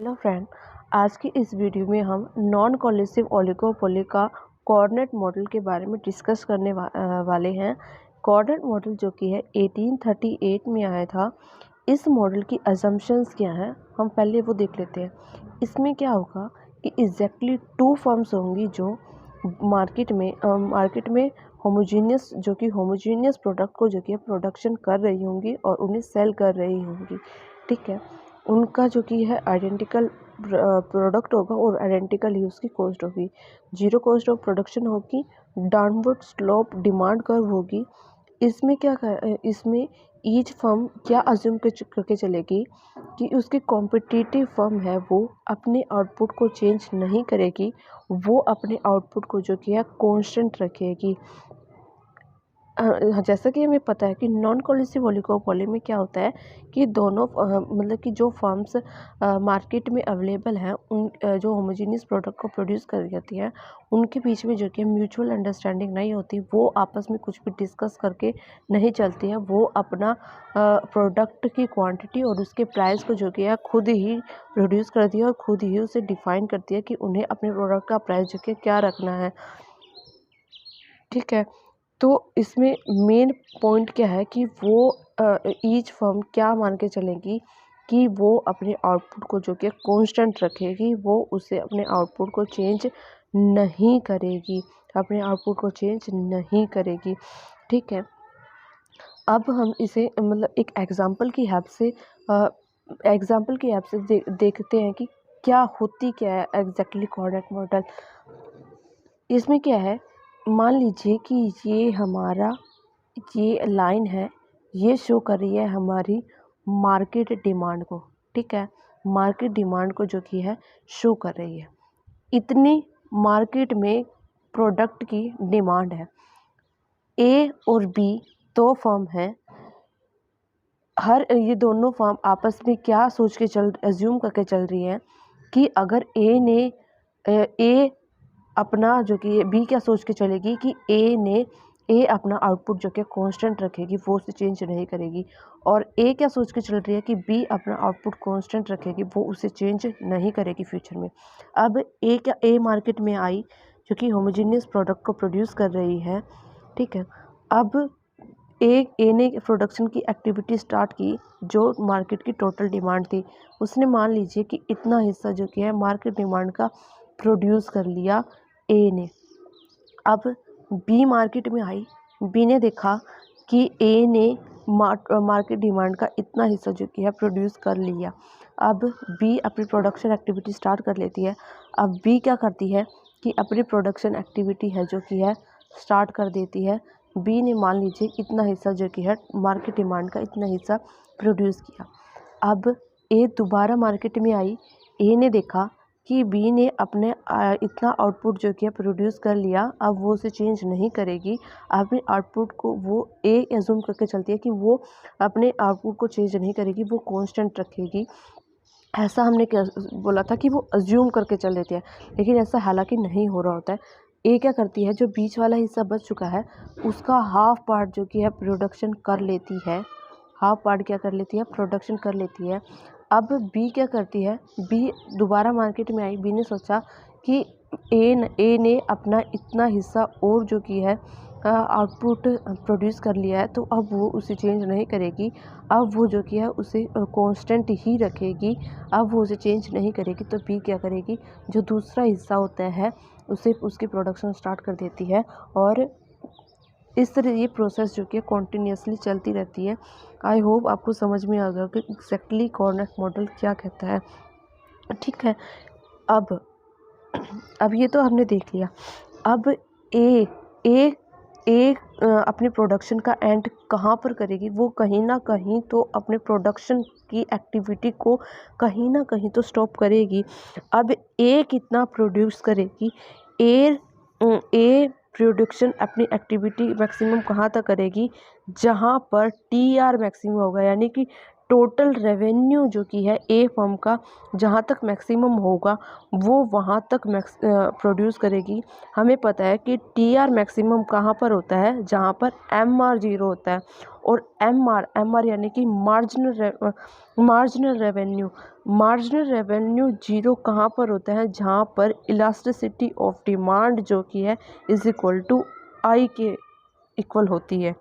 Hello friend. आज की इस वीडियो में हम नॉन कोलिसिव ओलिगोपोली का कोऑर्डिनेट मॉडल के बारे में डिस्कस करने वाले हैं। कोऑर्डिनेट मॉडल जो कि है 1838 में आया था। इस मॉडल की अजम्पशंस क्या हैं, हम पहले वो देख लेते हैं। इसमें क्या होगा कि एग्जैक्टली टू फर्म्स होंगी जो मार्केट में होमोजीनियस प्रोडक्ट को जो कि प्रोडक्शन कर रही होंगी और उन्हें सेल कर रही होंगी। ठीक है, उनका जो कि है आइडेंटिकल प्रोडक्ट होगा और आइडेंटिकल ही उसकी कॉस्ट होगी। जीरो कॉस्ट ऑफ प्रोडक्शन होगी, डाउनवर्ड स्लोप डिमांड कर्व होगी। इसमें ईच फर्म क्या अज्यूम करके चलेगी कि उसकी कॉम्पिटिटिव फर्म है वो अपने आउटपुट को चेंज नहीं करेगी, वो अपने आउटपुट को जो कि है कांस्टेंट रखेगी। जैसा कि हमें पता है कि नॉन कोलिसिव ओलिगोपोली में क्या होता है कि दोनों मतलब कि जो फर्म्स मार्केट में अवेलेबल हैं उन जो होमोजीनियस प्रोडक्ट को प्रोड्यूस कर जाती हैं उनके बीच में जो कि म्यूचुअल अंडरस्टैंडिंग नहीं होती, वो आपस में कुछ भी डिस्कस करके नहीं चलती है। वो अपना प्रोडक्ट की क्वांटिटी और उसके प्राइस को जो कि है खुद ही प्रोड्यूस करती है और खुद ही उसे डिफाइन करती है कि उन्हें अपने प्रोडक्ट का प्राइस जो कि क्या रखना है। ठीक है, तो इसमें मेन पॉइंट क्या है कि वो ईच फर्म क्या मान के चलेगी कि वो अपने आउटपुट को जो कि कांस्टेंट रखेगी, वो उसे अपने आउटपुट को चेंज नहीं करेगी, अपने आउटपुट को चेंज नहीं करेगी। ठीक है, अब हम इसे मतलब एक एग्जांपल की हेल्प से देखते हैं कि क्या होती क्या है एग्जैक्टली कोऑर्डिनेट मॉडल। इसमें क्या है, मान लीजिए कि ये लाइन है, ये शो कर रही है हमारी मार्केट डिमांड को। ठीक है, मार्केट डिमांड को जो कि है शो कर रही है। इतनी मार्केट में प्रोडक्ट की डिमांड है। ए और बी दो फर्म हैं। ये दोनों फर्म आपस में क्या सोच के एज्यूम करके चल रही हैं कि अगर ए अपना जो कि बी क्या सोच के चलेगी कि ए अपना आउटपुट जो कि कांस्टेंट रखेगी, वो उसे चेंज नहीं करेगी। और ए क्या सोच के चल रही है कि बी अपना आउटपुट कांस्टेंट रखेगी, वो उसे चेंज नहीं करेगी फ्यूचर में। अब ए मार्केट में आई जो कि होमोजीनियस प्रोडक्ट को प्रोड्यूस कर रही है। ठीक है, अब ए ने प्रोडक्शन की एक्टिविटी स्टार्ट की जो मार्केट की टोटल डिमांड थी। उसने मान लीजिए कि इतना हिस्सा जो कि है मार्केट डिमांड का प्रोड्यूस कर लिया ए ने। अब बी मार्केट में आई, बी ने देखा कि ए ने मार्केट डिमांड का इतना हिस्सा जो कि है प्रोड्यूस कर लिया। अब बी अपनी प्रोडक्शन एक्टिविटी स्टार्ट कर लेती है। अब बी क्या करती है कि अपनी प्रोडक्शन एक्टिविटी है जो कि है स्टार्ट कर देती है। बी ने मान लीजिए इतना हिस्सा जो कि है मार्केट डिमांड का इतना हिस्सा प्रोड्यूस किया। अब ए दोबारा मार्केट में आई, ए ने देखा कि बी ने अपने इतना आउटपुट जो कि प्रोड्यूस कर लिया, अब वो उसे चेंज नहीं करेगी। अपने आउटपुट को वो ए एज्यूम करके चलती है कि वो अपने आउटपुट को चेंज नहीं करेगी, वो कांस्टेंट रखेगी। ऐसा हमने क्या बोला था कि वो अज्यूम करके चल देती है, लेकिन ऐसा हालांकि नहीं हो रहा होता है। ए क्या करती है, जो बीच वाला हिस्सा बच चुका है उसका हाफ पार्ट जो कि है प्रोडक्शन कर लेती है। हाफ पार्ट क्या कर लेती है, प्रोडक्शन कर लेती है। अब बी क्या करती है, बी दोबारा मार्केट में आई। बी ने सोचा कि ए ने अपना इतना हिस्सा और जो कि है आउटपुट प्रोड्यूस कर लिया है, तो अब वो उसे चेंज नहीं करेगी। अब वो जो कि है उसे कांस्टेंट ही रखेगी, अब वो उसे चेंज नहीं करेगी। तो बी क्या करेगी, जो दूसरा हिस्सा होता है उसे उसकी प्रोडक्शन स्टार्ट कर देती है और इस तरह ये प्रोसेस जो कि कॉन्टीन्यूसली चलती रहती है। आई होप आपको समझ में आ गया कि एग्जैक्टली कोऑर्डिनेट मॉडल क्या कहता है। ठीक है, अब ये तो हमने देख लिया। अब ए ए ए अपनी प्रोडक्शन का एंड कहाँ पर करेगी, वो कहीं ना कहीं तो अपने प्रोडक्शन की एक्टिविटी को कहीं ना कहीं तो स्टॉप करेगी। अब ए कितना प्रोड्यूस करेगी, ए प्रोडक्शन अपनी एक्टिविटी मैक्सिमम कहाँ तक करेगी, जहाँ पर टी आर मैक्सिमम होगा, यानी कि टोटल रेवेन्यू जो कि है ए फर्म का जहाँ तक मैक्सिमम होगा वो वहाँ तक प्रोड्यूस करेगी। हमें पता है कि टी आर मैक्सिमम कहाँ पर होता है, जहाँ पर एम आर ज़ीरो होता है। और एम आर यानी कि मार्जिनल रेवेन्यू ज़ीरो कहाँ पर होता है, जहाँ पर इलास्टिसिटी ऑफ डिमांड जो कि है इज़ इक्वल टू आई के इक्वल होती है।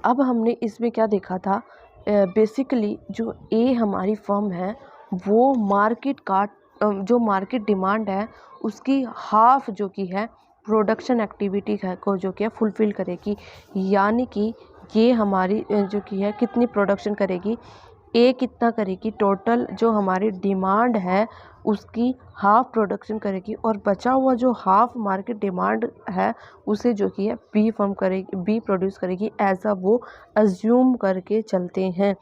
अब हमने इसमें क्या देखा था, बेसिकली जो ए हमारी फर्म है वो मार्केट का जो मार्केट डिमांड है उसकी हाफ जो कि है प्रोडक्शन एक्टिविटी है को जो कि है फुलफ़िल करेगी। यानी कि ये हमारी जो कि है कितनी प्रोडक्शन करेगी, ए कितना करेगी, टोटल जो हमारी डिमांड है उसकी हाफ प्रोडक्शन करेगी और बचा हुआ जो हाफ मार्केट डिमांड है उसे जो कि है बी फर्म करेगी, बी प्रोड्यूस करेगी, ऐसा वो अज्यूम करके चलते हैं।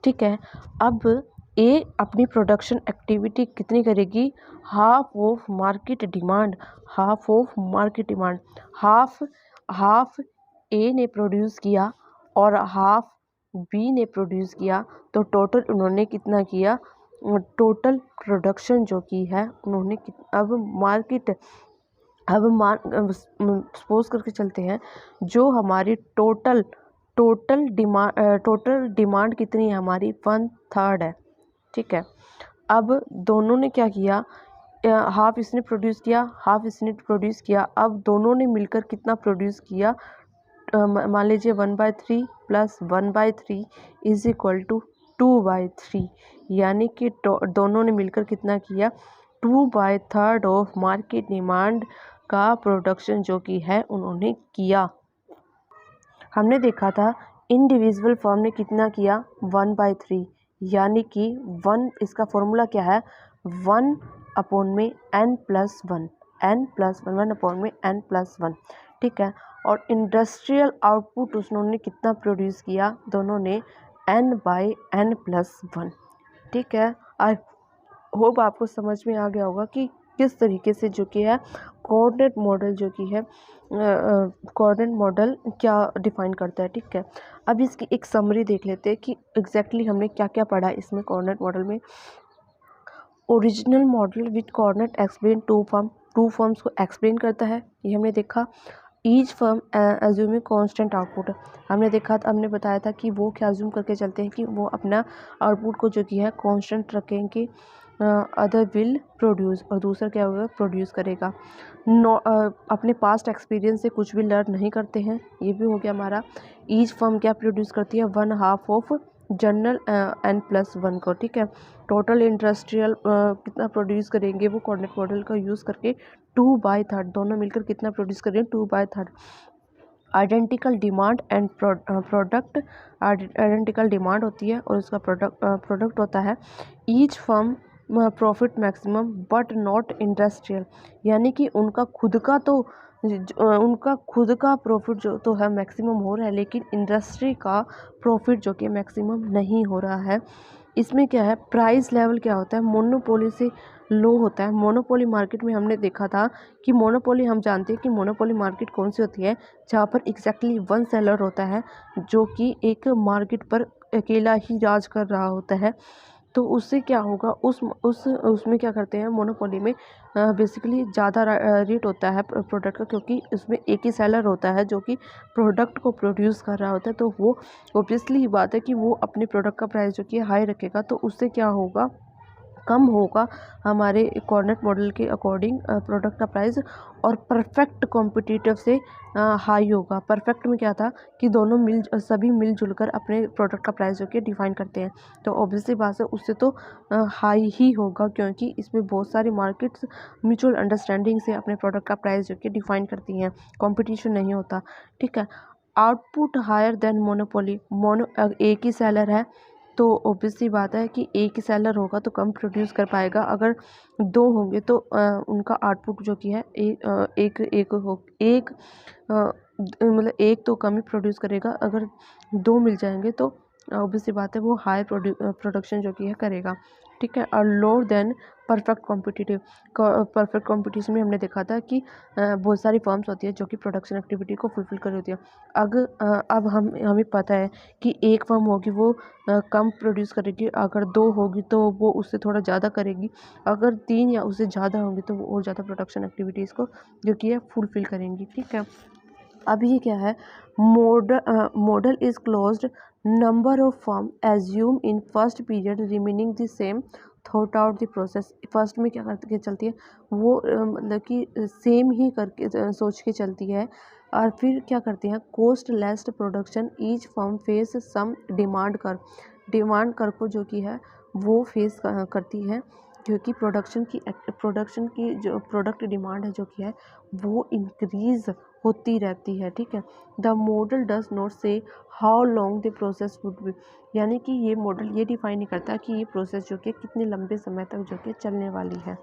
ठीक है। अब ए अपनी प्रोडक्शन एक्टिविटी कितनी करेगी, half of market demand, half ए ने प्रोड्यूस किया और हाफ बी ने प्रोड्यूस किया, तो टोटल उन्होंने कितना किया, टोटल प्रोडक्शन जो की है उन्होंने अब मार्केट सपोज करके चलते हैं जो हमारी टोटल डिमांड कितनी है हमारी 1/3 है। ठीक है। अब दोनों ने क्या किया, हाफ इसने प्रोड्यूस किया, हाफ इसने प्रोड्यूस किया, अब दोनों ने मिलकर कितना प्रोड्यूस किया, मान लीजिए 1/3 प्लस 1/3 इज इक्वल टू 2/3, यानी कि दोनों ने मिलकर कितना किया, 2/3 ऑफ मार्केट डिमांड का प्रोडक्शन जो कि है उन्होंने किया। हमने देखा था इंडिविजुअल फर्म ने कितना किया, 1/3, यानी कि 1 इसका फॉर्मूला क्या है, 1/n+1, 1/n+1। ठीक है। और इंडस्ट्रियल आउटपुट उन्होंने कितना प्रोड्यूस किया, दोनों ने n/n+1। ठीक है। आई होप आपको समझ में आ गया होगा कि किस तरीके से जो कि है कोऑर्डिनेट मॉडल जो कि है कोऑर्डिनेट मॉडल क्या डिफाइन करता है। ठीक है। अब इसकी एक समरी देख लेते हैं कि एग्जैक्टली हमने क्या क्या पढ़ा इसमें कोऑर्डिनेट मॉडल में। Original model with coordinate explain two firms को एक्सप्लेन करता है, ये हमने देखा। Each firm assuming constant output, हमने देखा था, हमने बताया था कि वो क्या एज्यूम करके चलते हैं कि वो अपना आउटपुट को जो कि है कांस्टेंट रखेंगे, अदर विल प्रोड्यूस, और दूसरा क्या होगा, प्रोड्यूस करेगा। अपने पास्ट एक्सपीरियंस से कुछ भी लर्न नहीं करते हैं, ये भी हो गया हमारा। ईच फर्म क्या प्रोड्यूस करती है, 1/2 ऑफ जनरल n+1 को। ठीक है। टोटल इंडस्ट्रियल कितना प्रोड्यूस करेंगे वो कोऑर्डिनेट मॉडल का यूज़ करके 2/3, दोनों मिलकर कितना प्रोड्यूस करेंगे, 2/3। Identical demand and product, identical demand होती है और उसका प्रोडक्ट होता है। Each firm profit maximum but not industrial, यानी कि उनका खुद का प्रॉफिट जो तो है मैक्सिमम हो रहा है, लेकिन इंडस्ट्री का प्रॉफिट जो कि मैक्सिमम नहीं हो रहा है। इसमें क्या है, प्राइस लेवल क्या होता है, मोनोपोली से लो होता है। मोनोपोली मार्केट में हमने देखा था कि मोनोपोली, हम जानते हैं कि मोनोपोली मार्केट कौन सी होती है, जहाँ पर एग्जैक्टली वन सेलर होता है जो कि एक मार्केट पर अकेला ही राज कर रहा होता है। तो उससे क्या होगा, उसमें क्या करते हैं, मोनोपोली में बेसिकली ज़्यादा रेट होता है प्रोडक्ट का, क्योंकि उसमें एक ही सेलर होता है जो कि प्रोडक्ट को प्रोड्यूस कर रहा होता है। तो वो ऑब्वियसली ही बात है कि वो अपने प्रोडक्ट का प्राइस जो कि हाई रखेगा, तो उससे क्या होगा, कम होगा हमारे कोऑर्डिनेट मॉडल के अकॉर्डिंग प्रोडक्ट का प्राइस, और परफेक्ट कॉम्पिटिटिव से हाई होगा। परफेक्ट में क्या था कि दोनों सभी मिलजुल कर अपने प्रोडक्ट का प्राइस जो कि डिफाइन करते हैं, तो ऑब्वियसली बात है उससे तो हाई ही होगा, क्योंकि इसमें बहुत सारी मार्केट्स म्यूचुअल अंडरस्टैंडिंग से अपने प्रोडक्ट का प्राइस जो कि डिफाइन करती हैं, कंपटीशन नहीं होता। ठीक है। आउटपुट हायर देन मोनोपोली, एक ही सेलर है तो ऑब्वियसली बात है कि एक ही सेलर होगा तो कम प्रोड्यूस कर पाएगा। अगर दो होंगे तो उनका आउटपुट जो कि है मतलब एक तो कम ही प्रोड्यूस करेगा, अगर दो मिल जाएंगे तो ऑब्वियसली बात है वो हाई प्रोडक्शन जो कि है करेगा। ठीक है, और lower than perfect competitive. Perfect competition में हमने देखा था कि बहुत सारी फर्म्स होती है जो कि प्रोडक्शन एक्टिविटी को फुलफिल कर रही होती है। अब हमें पता है कि एक फर्म होगी वो कम प्रोड्यूस करेगी, अगर 2 होगी तो वो उससे थोड़ा ज़्यादा करेगी, अगर 3 या उससे ज़्यादा होंगी तो वो और ज़्यादा प्रोडक्शन एक्टिविटीज़ को जो कि है फुलफिल करेंगी। ठीक है, अब ये क्या है, model is closed, number of firm assume in first period remaining the same thought out the process. First में क्या करके चलती है वो मतलब कि सेम ही करके सोच के चलती है, और फिर क्या करती हैं, cost less production each firm face some demand कर को जो कि है वो फेस करती है, क्योंकि प्रोडक्शन की जो प्रोडक्ट डिमांड है जो कि है वो इंक्रीज़ होती रहती है। ठीक है, द मॉडल डज नॉट से how long the process would be, यानी कि ये मॉडल ये डिफाइन नहीं करता कि ये प्रोसेस जो कि कितने लंबे समय तक जो कि चलने वाली है।